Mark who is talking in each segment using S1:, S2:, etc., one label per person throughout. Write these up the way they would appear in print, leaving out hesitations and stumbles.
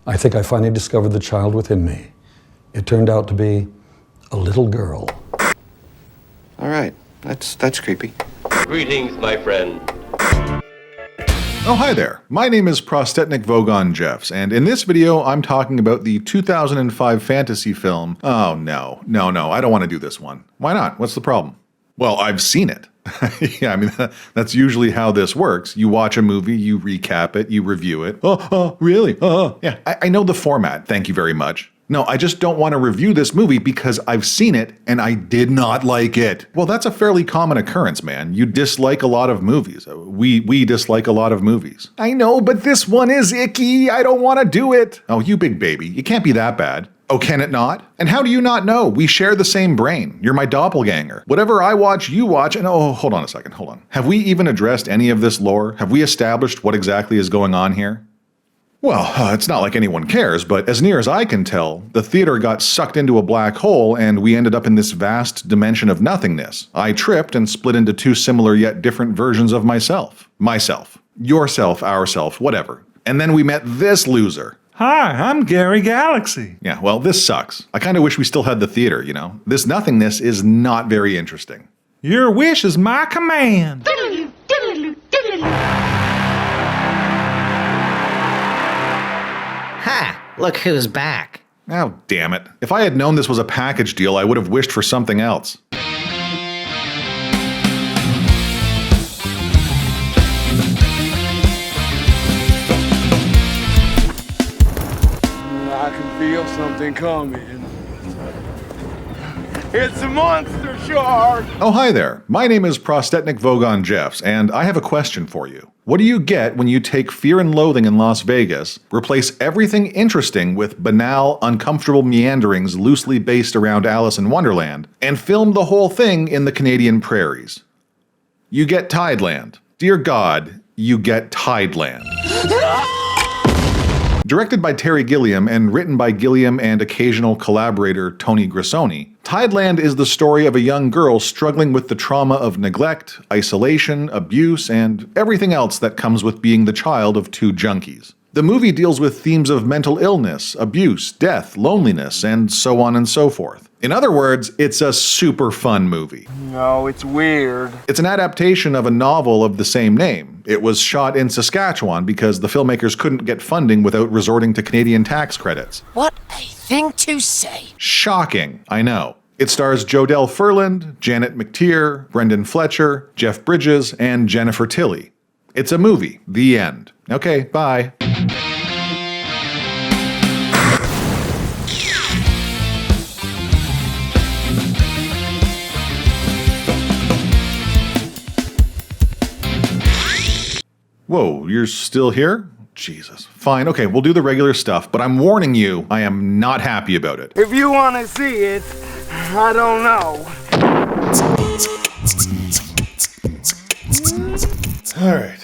S1: I think I finally discovered the child within me. It turned out to be a little girl.
S2: All right, that's creepy.
S3: Greetings, my friend.
S4: Oh, hi there. My name is Prostetnic Vogon Jeffs, and in this video, I'm talking about the 2005 fantasy film. Oh, no, I don't want to do this one. Why not? What's the problem? Well, I've seen it. Yeah, I mean, that's usually how this works. You watch a movie, you recap it, you review it. Oh, really? Yeah, I know the format. Thank you very much. No, I just don't want to review this movie because I've seen it and I did not like it. Well, that's a fairly common occurrence, man. You dislike a lot of movies. We dislike a lot of movies. I know, but this one is icky. I don't want to do it. Oh, you big baby. It can't be that bad. Oh, can it not? And how do you not know? We share the same brain. You're my doppelganger. Whatever I watch, you watch, and oh, hold on a second, hold on. Have we even addressed any of this lore? Have we established what exactly is going on here? Well, it's not like anyone cares, but as near as I can tell, the theater got sucked into a black hole and we ended up in this vast dimension of nothingness. I tripped and split into two similar yet different versions of myself. Myself. Yourself, ourself, whatever. And then we met this loser.
S5: Hi, I'm Gary Galaxy.
S4: Yeah, well, this sucks. I kind of wish we still had the theater, you know? This nothingness is not very interesting.
S5: Your wish is my command.
S6: Ha! Look who's back.
S4: Oh, damn it. If I had known this was a package deal, I would have wished for something else.
S7: I can feel something coming. It's a monster shark!
S4: Oh, hi there. My name is Prostetnic Vogon Jeffs, and I have a question for you. What do you get when you take Fear and Loathing in Las Vegas, replace everything interesting with banal, uncomfortable meanderings loosely based around Alice in Wonderland, and film the whole thing in the Canadian prairies? You get Tideland. Dear God, you get Tideland. Directed by Terry Gilliam and written by Gilliam and occasional collaborator Tony Grissoni, Tideland is the story of a young girl struggling with the trauma of neglect, isolation, abuse, and everything else that comes with being the child of two junkies. The movie deals with themes of mental illness, abuse, death, loneliness, and so on and so forth. In other words, it's a super fun movie.
S7: No, it's weird.
S4: It's an adaptation of a novel of the same name. It was shot in Saskatchewan because the filmmakers couldn't get funding without resorting to Canadian tax credits.
S8: What a thing to say.
S4: Shocking, I know. It stars Jodelle Ferland, Janet McTeer, Brendan Fletcher, Jeff Bridges, and Jennifer Tilly. It's a movie. The end. Okay, bye. Whoa, you're still here? Jesus. Fine, okay, we'll do the regular stuff, but I'm warning you, I am not happy about it.
S7: If you want to see it, I don't know.
S4: Alright.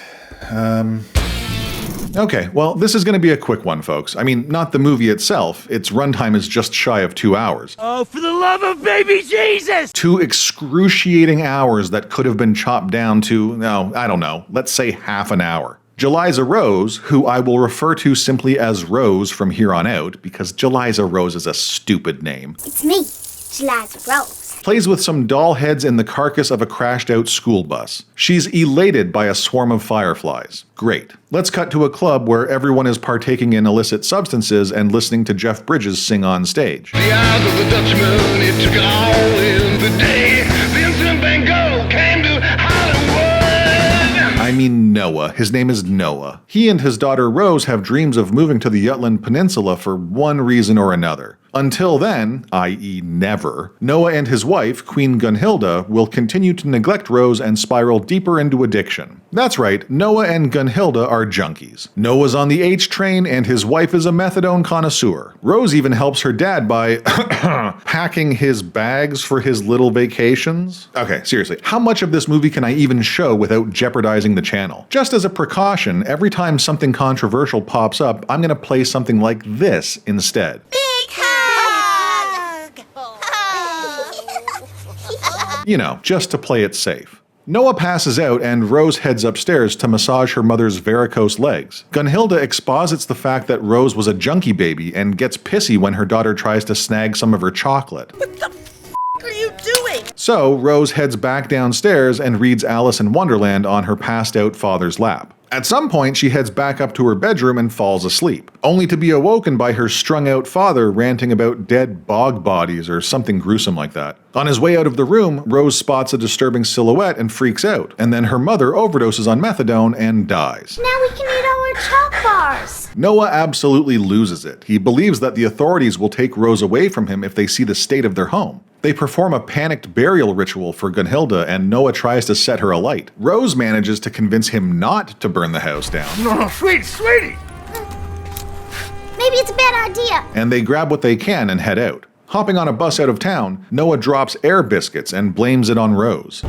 S4: Okay, well, this is going to be a quick one, folks. I mean, not the movie itself. Its runtime is just shy of 2 hours.
S8: Oh, for the love of baby Jesus!
S4: 2 excruciating hours that could have been chopped down to, no, I don't know, let's say half an hour. Jeliza Rose, who I will refer to simply as Rose from here on out, because Jeliza Rose is a stupid name.
S9: It's me, Jeliza Rose.
S4: Plays with some doll heads in the carcass of a crashed out school bus. She's elated by a swarm of fireflies. Great. Let's cut to a club where everyone is partaking in illicit substances and listening to Jeff Bridges sing on stage.
S10: The eyes of the Dutchman, it took it all in the day. Vincent Van Gogh came to Hollywood.
S4: I mean Noah. His name is Noah. He and his daughter Rose have dreams of moving to the Jutland Peninsula for one reason or another. Until then, i.e. never, Noah and his wife, Queen Gunhilda, will continue to neglect Rose and spiral deeper into addiction. That's right, Noah and Gunhilda are junkies. Noah's on the H train and his wife is a methadone connoisseur. Rose even helps her dad by packing his bags for his little vacations. Okay, seriously, how much of this movie can I even show without jeopardizing the channel? Just as a precaution, every time something controversial pops up, I'm gonna play something like this instead. You know, just to play it safe. Noah passes out and Rose heads upstairs to massage her mother's varicose legs. Gunhilda exposits the fact that Rose was a junkie baby and gets pissy when her daughter tries to snag some of her chocolate.
S8: What the f*** are you doing?
S4: So Rose heads back downstairs and reads Alice in Wonderland on her passed out father's lap. At some point, she heads back up to her bedroom and falls asleep, only to be awoken by her strung-out father ranting about dead bog bodies or something gruesome like that. On his way out of the room, Rose spots a disturbing silhouette and freaks out, and then her mother overdoses on methadone and dies.
S9: Now we can eat all our chalk bars.
S4: Noah absolutely loses it. He believes that the authorities will take Rose away from him if they see the state of their home. They perform a panicked burial ritual for Gunhilda, and Noah tries to set her alight. Rose manages to convince him not to burn the house down.
S7: No, sweetie.
S9: Maybe it's a bad idea.
S4: And they grab what they can and head out. Hopping on a bus out of town, Noah drops air biscuits and blames it on Rose.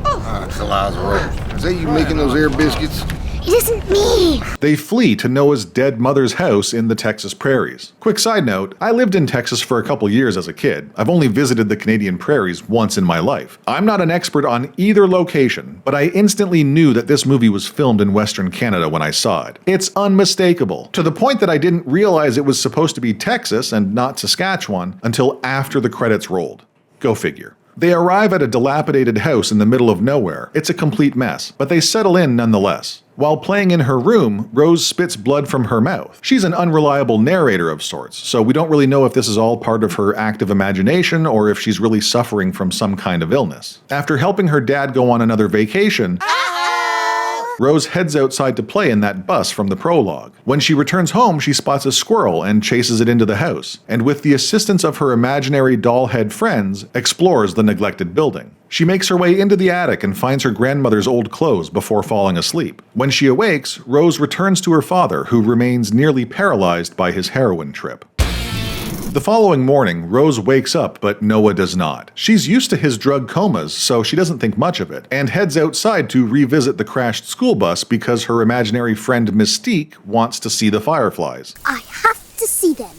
S10: That's Eliza Rose. Is that you making those air biscuits?
S9: It isn't me.
S4: They flee to Noah's dead mother's house in the Texas prairies. Quick side note, I lived in Texas for a couple years as a kid. I've only visited the Canadian prairies once in my life. I'm not an expert on either location, but I instantly knew that this movie was filmed in Western Canada when I saw it. It's unmistakable, to the point that I didn't realize it was supposed to be Texas and not Saskatchewan until after the credits rolled. Go figure. They arrive at a dilapidated house in the middle of nowhere. It's a complete mess, but they settle in nonetheless. While playing in her room, Rose spits blood from her mouth. She's an unreliable narrator of sorts, so we don't really know if this is all part of her active imagination or if she's really suffering from some kind of illness. After helping her dad go on another vacation, Rose heads outside to play in that bus from the prologue. When she returns home, she spots a squirrel and chases it into the house, and with the assistance of her imaginary doll head friends, explores the neglected building. She makes her way into the attic and finds her grandmother's old clothes before falling asleep. When she awakes, Rose returns to her father, who remains nearly paralyzed by his heroin trip. The following morning, Rose wakes up, but Noah does not. She's used to his drug comas, so she doesn't think much of it, and heads outside to revisit the crashed school bus because her imaginary friend Mystique wants to see the fireflies.
S9: I have to see them.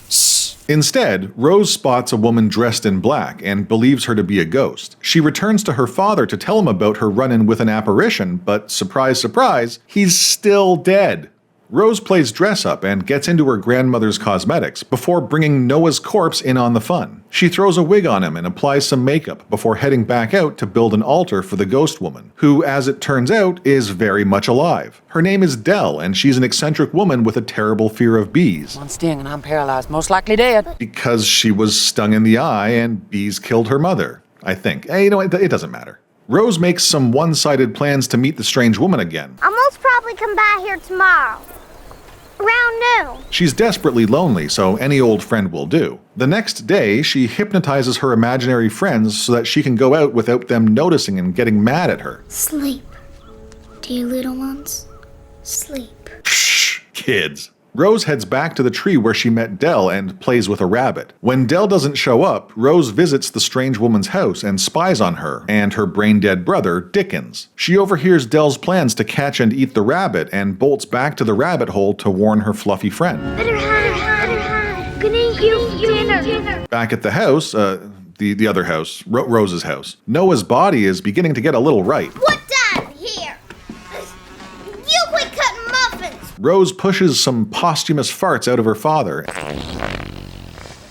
S9: Shh.
S4: Instead, Rose spots a woman dressed in black and believes her to be a ghost. She returns to her father to tell him about her run-in with an apparition, but surprise, surprise, he's still dead. Rose plays dress-up and gets into her grandmother's cosmetics before bringing Noah's corpse in on the fun. She throws a wig on him and applies some makeup before heading back out to build an altar for the ghost woman, who, as it turns out, is very much alive. Her name is Dell, and she's an eccentric woman with a terrible fear of bees.
S8: One sting and I'm paralyzed, most likely dead.
S4: Because she was stung in the eye and bees killed her mother, I think. You know, it doesn't matter. Rose makes some one-sided plans to meet the strange woman again.
S9: I'll most probably come by here tomorrow. Around noon.
S4: She's desperately lonely, so any old friend will do. The next day, she hypnotizes her imaginary friends so that she can go out without them noticing and getting mad at her.
S9: Sleep, dear little ones. Sleep.
S4: Shh, kids. Rose heads back to the tree where she met Dell and plays with a rabbit. When Dell doesn't show up, Rose visits the strange woman's house and spies on her and her brain-dead brother, Dickens. She overhears Dell's plans to catch and eat the rabbit and bolts back to the rabbit hole to warn her fluffy friend.
S9: Better hide. Gonna eat you dinner.
S4: Back at the house, the other house, Rose's house, Noah's body is beginning to get a little right.
S9: What done here? You quit cutting muffins.
S4: Rose pushes some posthumous farts out of her father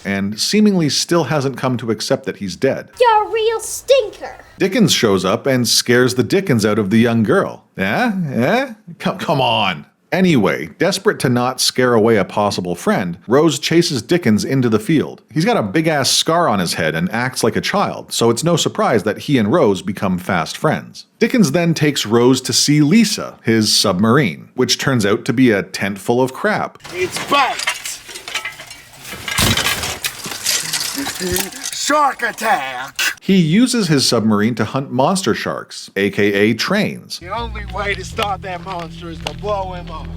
S4: and seemingly still hasn't come to accept that he's dead.
S9: You're a real stinker.
S4: Dickens shows up and scares the dickens out of the young girl. Come on. Anyway, desperate to not scare away a possible friend, Rose chases Dickens into the field. He's got a big-ass scar on his head and acts like a child, so it's no surprise that he and Rose become fast friends. Dickens then takes Rose to see Lisa, his submarine, which turns out to be a tent full of crap.
S7: It's baked. Shark attack.
S4: He uses his submarine to hunt monster sharks, aka trains.
S7: The only way to stop that monster is to blow him up.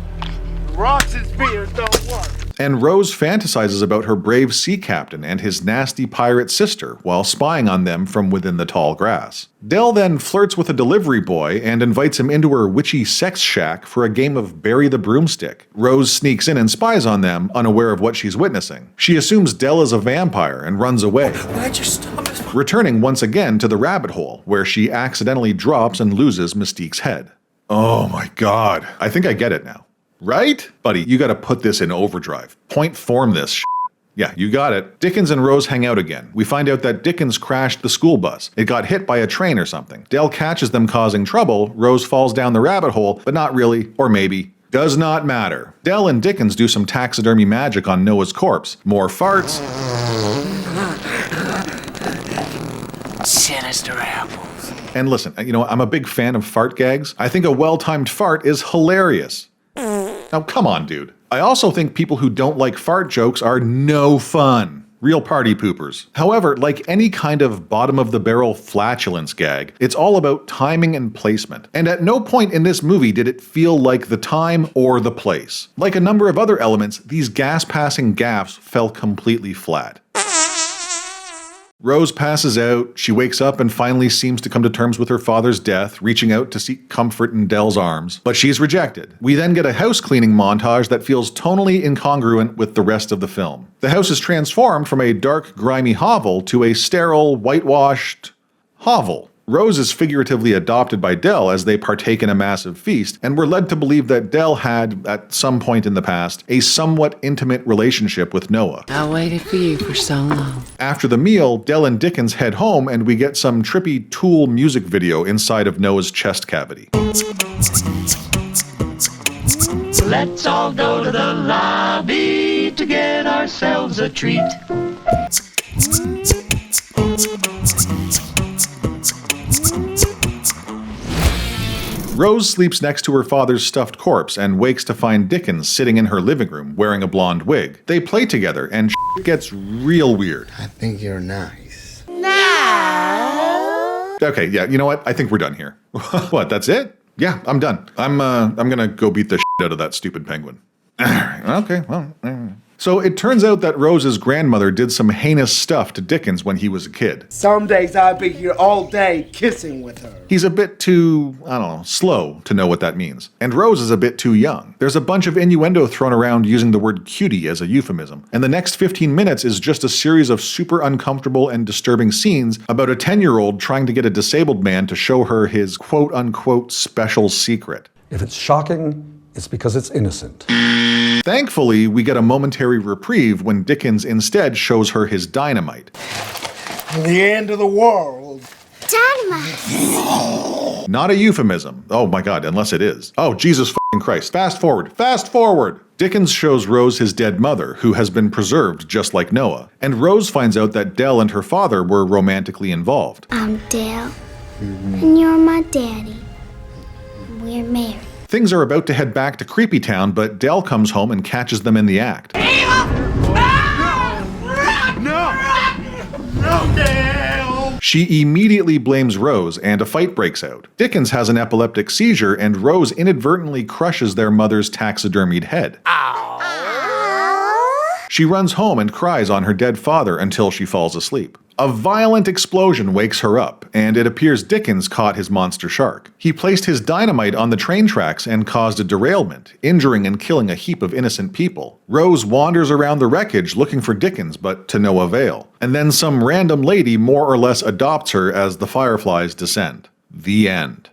S7: Rocks and spears don't work.
S4: And Rose fantasizes about her brave sea captain and his nasty pirate sister while spying on them from within the tall grass. Dell then flirts with a delivery boy and invites him into her witchy sex shack for a game of Bury the Broomstick. Rose sneaks in and spies on them, unaware of what she's witnessing. She assumes Dell is a vampire and runs away.
S8: Why'd you stop us?
S4: returning once again to the rabbit hole, where she accidentally drops and loses Mystique's head. Oh my god, I think I get it now. Right? Buddy, you gotta put this in overdrive. Point form this shit. Yeah, you got it. Dickens and Rose hang out again. We find out that Dickens crashed the school bus. It got hit by a train or something. Dell catches them causing trouble. Rose falls down the rabbit hole, but not really, or maybe. Does not matter. Dell and Dickens do some taxidermy magic on Noah's corpse. More farts.
S6: Sinister apples.
S4: And listen, I'm a big fan of fart gags. I think a well-timed fart is hilarious. Now, come on, dude. I also think people who don't like fart jokes are no fun. Real party poopers. However, like any kind of bottom-of-the-barrel flatulence gag, it's all about timing and placement. And at no point in this movie did it feel like the time or the place. Like a number of other elements, these gas-passing gaffes fell completely flat. Rose passes out, she wakes up and finally seems to come to terms with her father's death, reaching out to seek comfort in Dell's arms, but she's rejected. We then get a house cleaning montage that feels tonally incongruent with the rest of the film. The house is transformed from a dark, grimy hovel to a sterile, whitewashed hovel. Rose is figuratively adopted by Dell as they partake in a massive feast, and we're led to believe that Dell had, at some point in the past, a somewhat intimate relationship with Noah.
S6: I waited for you for so long.
S4: After the meal, Dell and Dickens head home and we get some trippy Tool music video inside of Noah's chest cavity.
S10: Let's all go to the lobby to get ourselves a treat.
S4: Rose sleeps next to her father's stuffed corpse and wakes to find Dickens sitting in her living room wearing a blonde wig. They play together and shit gets real weird.
S2: I think you're nice.
S9: No.
S4: Okay, yeah, you know what? I think we're done here. What, that's it? Yeah, I'm done. I'm gonna go beat the shit out of that stupid penguin. Okay, well. So it turns out that Rose's grandmother did some heinous stuff to Dickens when he was a kid.
S7: Some days I'll be here all day kissing with her.
S4: He's a bit too, slow to know what that means. And Rose is a bit too young. There's a bunch of innuendo thrown around using the word cutie as a euphemism. And the next 15 minutes is just a series of super uncomfortable and disturbing scenes about a 10-year-old trying to get a disabled man to show her his quote-unquote special secret.
S1: If it's shocking, it's because it's innocent.
S4: Thankfully, we get a momentary reprieve when Dickens instead shows her his dynamite.
S7: The end of the world.
S9: Dynamite.
S4: Not a euphemism. Oh my god, unless it is. Oh, Jesus fucking Christ. Fast forward. Fast forward! Dickens shows Rose his dead mother, who has been preserved just like Noah. And Rose finds out that Dell and her father were romantically involved.
S9: I'm Dell, and you're my daddy. We're married.
S4: Things are about to head back to Creepy Town, but Dell comes home and catches them in the act.
S7: No, Dale!
S4: She immediately blames Rose, and a fight breaks out. Dickens has an epileptic seizure, and Rose inadvertently crushes their mother's taxidermied head. She runs home and cries on her dead father until she falls asleep. A violent explosion wakes her up, and it appears Dickens caught his monster shark. He placed his dynamite on the train tracks and caused a derailment, injuring and killing a heap of innocent people. Rose wanders around the wreckage looking for Dickens, but to no avail. And then some random lady more or less adopts her as the fireflies descend. The end.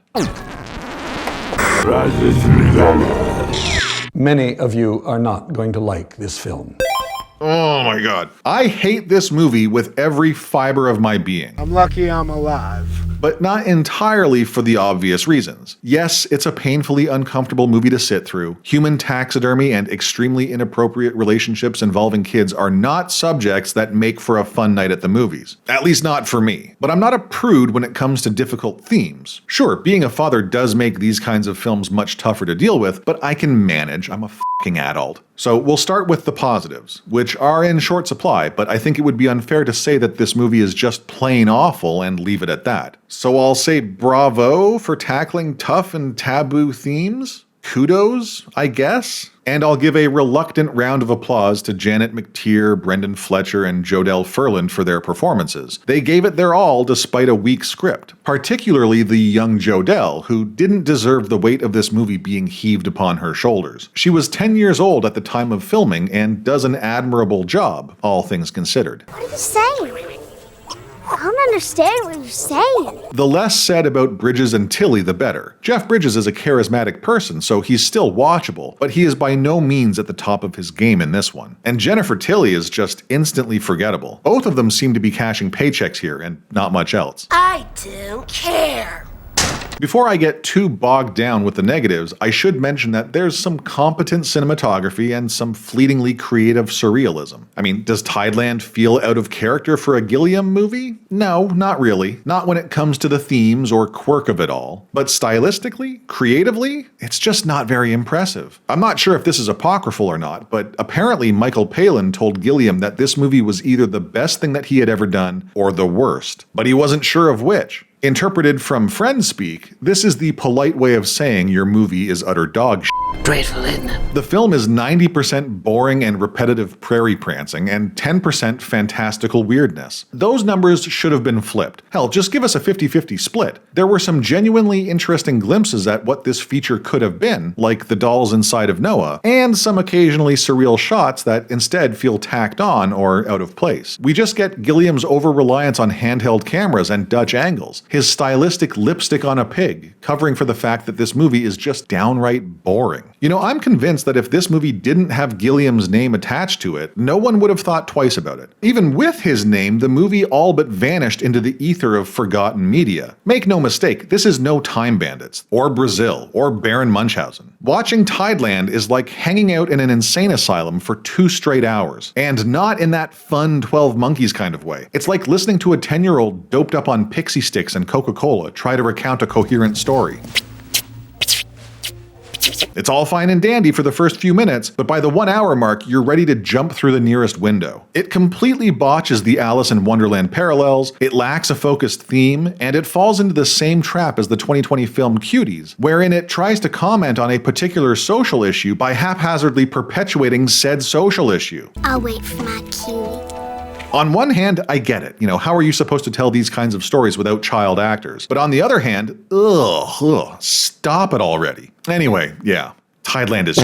S1: Many of you are not going to like this film.
S4: Oh my god. I hate this movie with every fiber of my being.
S7: I'm lucky I'm alive.
S4: But not entirely for the obvious reasons. Yes, it's a painfully uncomfortable movie to sit through. Human taxidermy and extremely inappropriate relationships involving kids are not subjects that make for a fun night at the movies. At least not for me. But I'm not a prude when it comes to difficult themes. Sure, being a father does make these kinds of films much tougher to deal with, but I can manage. I'm a fucking adult. So we'll start with the positives, which are in short supply, but I think it would be unfair to say that this movie is just plain awful and leave it at that. So I'll say bravo for tackling tough and taboo themes. Kudos, I guess. And I'll give a reluctant round of applause to Janet McTeer, Brendan Fletcher, and Jodelle Ferland for their performances. They gave it their all despite a weak script, particularly the young Jodelle, who didn't deserve the weight of this movie being heaved upon her shoulders. She was 10 years old at the time of filming and does an admirable job, all things considered.
S9: What are you saying? I don't understand what you're saying.
S4: The less said about Bridges and Tilly, the better. Jeff Bridges is a charismatic person, so he's still watchable, but he is by no means at the top of his game in this one. And Jennifer Tilly is just instantly forgettable. Both of them seem to be cashing paychecks here, and not much else.
S8: I don't care.
S4: Before I get too bogged down with the negatives, I should mention that there's some competent cinematography and some fleetingly creative surrealism. I mean, does Tideland feel out of character for a Gilliam movie? No, not really. Not when it comes to the themes or quirk of it all. But stylistically, creatively, it's just not very impressive. I'm not sure if this is apocryphal or not, but apparently Michael Palin told Gilliam that this movie was either the best thing that he had ever done or the worst, but he wasn't sure of which. Interpreted from friend speak, this is the polite way of saying your movie is utter dog shit.
S6: Dreadful, isn't it?
S4: The film is 90% boring and repetitive prairie prancing and 10% fantastical weirdness. Those numbers should have been flipped. Hell, just give us a 50-50 split. There were some genuinely interesting glimpses at what this feature could have been, like the dolls inside of Noah, and some occasionally surreal shots that instead feel tacked on or out of place. We just get Gilliam's over-reliance on handheld cameras and Dutch angles, his stylistic lipstick on a pig, covering for the fact that this movie is just downright boring. You know, I'm convinced that if this movie didn't have Gilliam's name attached to it, no one would have thought twice about it. Even with his name, the movie all but vanished into the ether of forgotten media. Make no mistake, this is no Time Bandits, or Brazil, or Baron Munchausen. Watching Tideland is like hanging out in an insane asylum for 2 straight hours, and not in that fun 12 Monkeys kind of way. It's like listening to a 10-year-old doped up on pixie sticks and Coca-Cola try to recount a coherent story. It's all fine and dandy for the first few minutes, but by the 1 hour mark, you're ready to jump through the nearest window. It completely botches the Alice in Wonderland parallels, it lacks a focused theme, and it falls into the same trap as the 2020 film Cuties, wherein it tries to comment on a particular social issue by haphazardly perpetuating said social issue.
S9: I'll wait for my cutie.
S4: On one hand, I get it. You know, how are you supposed to tell these kinds of stories without child actors? But on the other hand, stop it already. Anyway, yeah, Tideland is